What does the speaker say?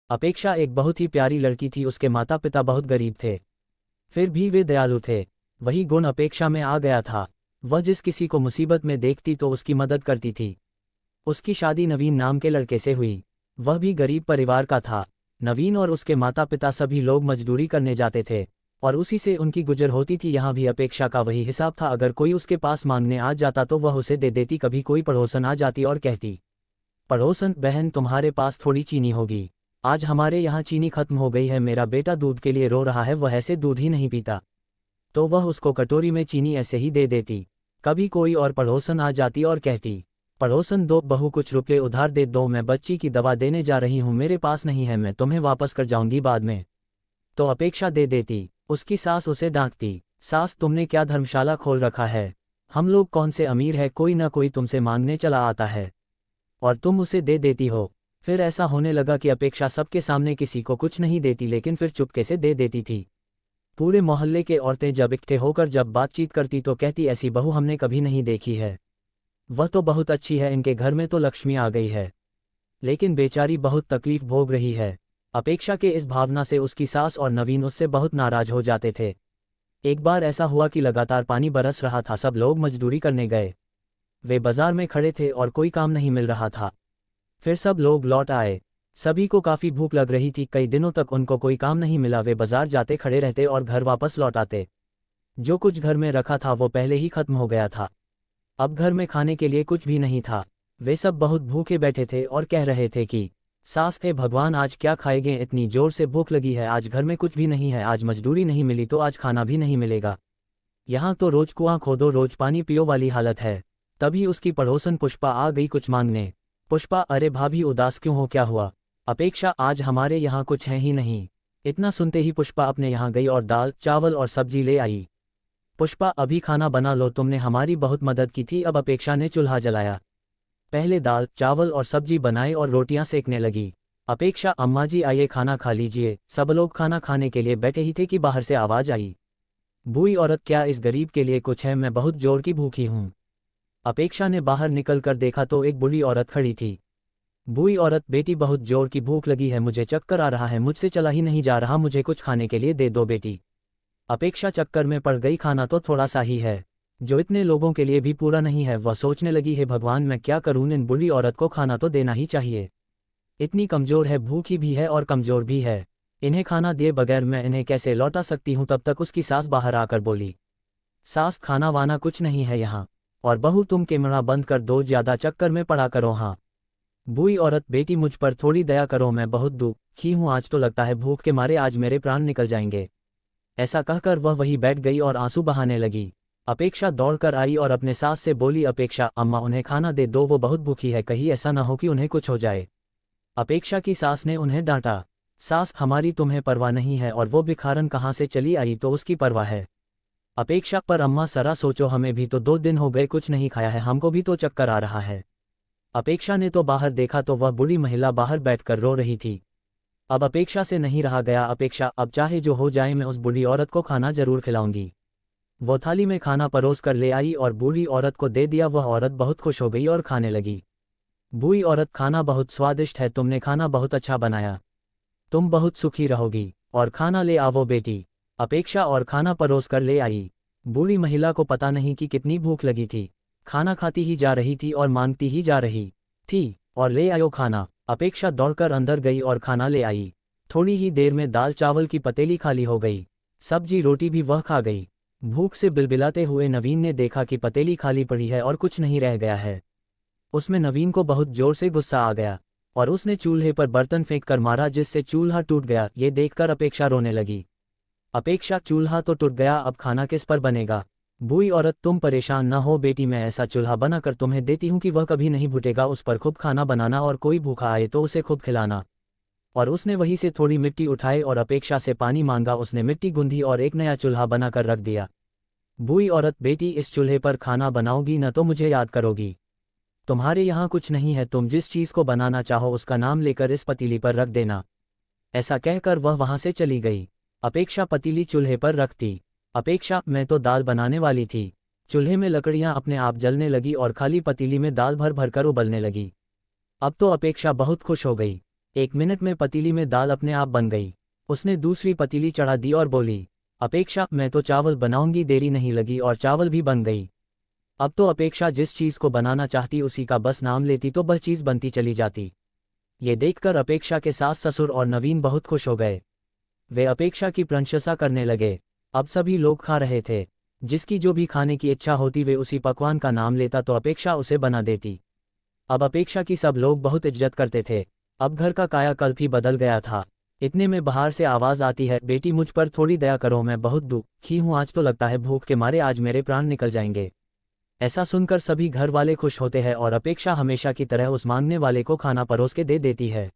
अपेक्षा एक बहुत ही प्यारी लड़की थी। उसके माता पिता बहुत गरीब थे, फिर भी वे दयालु थे। वही गुण अपेक्षा में आ गया था। वह जिस किसी को मुसीबत में देखती तो उसकी मदद करती थी। उसकी शादी नवीन नाम के लड़के से हुई। वह भी गरीब परिवार का था। नवीन और उसके माता पिता सभी लोग मजदूरी करने जाते थे और उसी से उनकी गुजर होती थी। यहाँ भी अपेक्षा का वही हिसाब था। अगर कोई उसके पास मांगने आ जाता तो वह उसे दे देती। कभी कोई पड़ोसन आ जाती और कहती, पड़ोसन बहन तुम्हारे पास थोड़ी चीनी होगी, आज हमारे यहाँ चीनी खत्म हो गई है, मेरा बेटा दूध के लिए रो रहा है, वह ऐसे दूध ही नहीं पीता। तो वह उसको कटोरी में चीनी ऐसे ही दे देती। कभी कोई और पड़ोसन आ जाती और कहती, पड़ोसन दो बहू कुछ रुपये उधार दे दो, मैं बच्ची की दवा देने जा रही हूँ, मेरे पास नहीं है, मैं तुम्हें वापस कर जाऊंगी बाद में। तो अपेक्षा दे देती। उसकी सास उसे डांटती, सास तुमने क्या धर्मशाला खोल रखा है, हम लोग कौन से अमीर है, कोई ना कोई तुमसे मांगने चला आता है और तुम उसे दे देती हो। फिर ऐसा होने लगा कि अपेक्षा सबके सामने किसी को कुछ नहीं देती, लेकिन फिर चुपके से दे देती थी। पूरे मोहल्ले के औरतें जब इकट्ठे होकर जब बातचीत करती तो कहती, ऐसी बहू हमने कभी नहीं देखी है, वह तो बहुत अच्छी है, इनके घर में तो लक्ष्मी आ गई है, लेकिन बेचारी बहुत तकलीफ भोग रही है। अपेक्षा के इस भावना से उसकी सास और नवीन उससे बहुत नाराज हो जाते थे। एक बार ऐसा हुआ कि लगातार पानी बरस रहा था, सब लोग मजदूरी करने गए। वे बाजार में खड़े थे और कोई काम नहीं मिल रहा था। फिर सब लोग लौट आए। सभी को काफ़ी भूख लग रही थी, कई दिनों तक उनको कोई काम नहीं मिला। वे बाजार जाते खड़े रहते और घर वापस लौट आते। जो कुछ घर में रखा था वो पहले ही खत्म हो गया था। अब घर में खाने के लिए कुछ भी नहीं था। वे सब बहुत भूखे बैठे थे और कह रहे थे कि सास हे भगवान, आज क्या खाएंगे, इतनी जोर से भूख लगी है, आज घर में कुछ भी नहीं है, आज मजदूरी नहीं मिली तो आज खाना भी नहीं मिलेगा। यहाँ तो रोज कुआं खोदो रोज पानी पियो वाली हालत है। तभी उसकी पड़ोसन पुष्पा आ गई कुछ मांगने। पुष्पा, अरे भाभी उदास क्यों हो, क्या हुआ? अपेक्षा, आज हमारे यहाँ कुछ है ही नहीं। इतना सुनते ही पुष्पा अपने यहाँ गई और दाल चावल और सब्जी ले आई। पुष्पा, अभी खाना बना लो, तुमने हमारी बहुत मदद की थी। अब अपेक्षा ने चूल्हा जलाया। पहले दाल चावल और सब्जी बनाई और रोटियां सेकने लगी। अपेक्षा, अम्मा जी आइए खाना खा लीजिए। सब लोग खाना खाने के लिए बैठे ही थे कि बाहर से आवाज आई, बूढ़ी औरत, क्या इस गरीब के लिए कुछ है, मैं बहुत जोर की भूखी हूँ। अपेक्षा ने बाहर निकल कर देखा तो एक बूढ़ी औरत खड़ी थी। बूढ़ी औरत, बेटी बहुत जोर की भूख लगी है, मुझे चक्कर आ रहा है, मुझसे चला ही नहीं जा रहा, मुझे कुछ खाने के लिए दे दो बेटी। अपेक्षा चक्कर में पड़ गई, खाना तो थोड़ा सा ही है, जो इतने लोगों के लिए भी पूरा नहीं है। वह सोचने लगी, है भगवान मैं क्या करूं, इन बूढ़ी औरत को खाना तो देना ही चाहिए। इतनी कमजोर है, भूखी भी है और कमजोर भी है, इन्हें खाना दिए बगैर मैं इन्हें कैसे लौटा सकती हूं। तब तक उसकी सास बाहर आकर बोली, सास खाना वाना कुछ नहीं है यहाँ, और बहू तुम कैमरा बंद कर दो, ज्यादा चक्कर में पड़ा करो। हाँ। बूढ़ी औरत, बेटी मुझ पर थोड़ी दया करो, मैं बहुत दुखी हूँ, आज तो लगता है भूख के मारे आज मेरे प्राण निकल जाएंगे। ऐसा कहकर वह वहीं बैठ गई और आंसू बहाने लगी। अपेक्षा दौड़कर आई और अपने सास से बोली, अपेक्षा अम्मा उन्हें खाना दे दो, वो बहुत भूखी है, कहीं ऐसा ना हो कि उन्हें कुछ हो जाए। अपेक्षा की सास ने उन्हें डांटा, सास हमारी तुम्हें परवाह नहीं है, और वो भिखारन कहाँ से चली आई तो उसकी परवाह है। अपेक्षा, पर अम्मा सरा सोचो, हमें भी तो 2 दिन हो गए कुछ नहीं खाया है, हमको भी तो चक्कर आ रहा है। अपेक्षा ने तो बाहर देखा तो वह बूढ़ी महिला बाहर बैठकर रो रही थी। अब अपेक्षा से नहीं रहा गया। अपेक्षा, अब चाहे जो हो जाए मैं उस बूढ़ी औरत को खाना जरूर खिलाऊंगी। वो थाली में खाना परोस कर ले आई और बूढ़ी औरत को दे दिया। वह औरत बहुत खुश हो गई और खाने लगी। बूढ़ी औरत, खाना बहुत स्वादिष्ट है, तुमने खाना बहुत अच्छा बनाया, तुम बहुत सुखी रहोगी, और खाना ले आवो बेटी। अपेक्षा और खाना परोस कर ले आई। बूढ़ी महिला को पता नहीं कि कितनी भूख लगी थी, खाना खाती ही जा रही थी और मांगती ही जा रही थी, और ले आयो खाना। अपेक्षा दौड़कर अंदर गई और खाना ले आई। थोड़ी ही देर में दाल चावल की पतेली खाली हो गई, सब्जी रोटी भी वह खा गई। भूख से बिलबिलाते हुए नवीन ने देखा कि पतेली खाली पड़ी है और कुछ नहीं रह गया है। उसमें नवीन को बहुत जोर से गुस्सा आ गया और उसने चूल्हे पर बर्तन फेंक कर मारा, जिससे चूल्हा टूट गया। ये देखकर अपेक्षा रोने लगी। अपेक्षा, चूल्हा तो टूट गया, अब खाना किस पर बनेगा? बूढ़ी औरत, तुम परेशान न हो बेटी, मैं ऐसा चूल्हा बनाकर तुम्हें देती हूँ कि वह कभी नहीं भूटेगा, उस पर खूब खाना बनाना और कोई भूखा आए तो उसे खूब खिलाना। और उसने वहीं से थोड़ी मिट्टी उठाई और अपेक्षा से पानी मांगा। उसने मिट्टी गूंधी और एक नया चूल्हा बनाकर रख दिया। बूढ़ी औरत, बेटी इस चूल्हे पर खाना बनाओगी न तो मुझे याद करोगी, तुम्हारे यहाँ कुछ नहीं है, तुम जिस चीज़ को बनाना चाहो उसका नाम लेकर इस पतीली पर रख देना। ऐसा कहकर वह वहां से चली गई। अपेक्षा पतीली चूल्हे पर रखती। अपेक्षा, मैं तो दाल बनाने वाली थी। चूल्हे में लकड़ियां अपने आप जलने लगी और खाली पतीली में दाल भर भर कर उबलने लगी। अब तो अपेक्षा बहुत खुश हो गई। 1 मिनट में पतीली में दाल अपने आप बन गई। उसने दूसरी पतीली चढ़ा दी और बोली, अपेक्षा, मैं तो चावल बनाऊंगी। देरी नहीं लगी और चावल भी बन गई। अब तो अपेक्षा जिस चीज़ को बनाना चाहती उसी का बस नाम लेती तो वह चीज़ बनती चली जाती। ये देखकर अपेक्षा के सास ससुर और नवीन बहुत खुश हो गए। वे अपेक्षा की प्रशंसा करने लगे। अब सभी लोग खा रहे थे। जिसकी जो भी खाने की इच्छा होती वे उसी पकवान का नाम लेता तो अपेक्षा उसे बना देती। अब अपेक्षा की सब लोग बहुत इज्जत करते थे। अब घर का कायाकल्प ही बदल गया था। इतने में बाहर से आवाज़ आती है, बेटी मुझ पर थोड़ी दया करो, मैं बहुत दुखी हूँ, आज तो लगता है भूख के मारे आज मेरे प्राण निकल जाएंगे। ऐसा सुनकर सभी घर वाले खुश होते हैं और अपेक्षा हमेशा की तरह उस मांगने वाले को खाना परोस के दे देती है।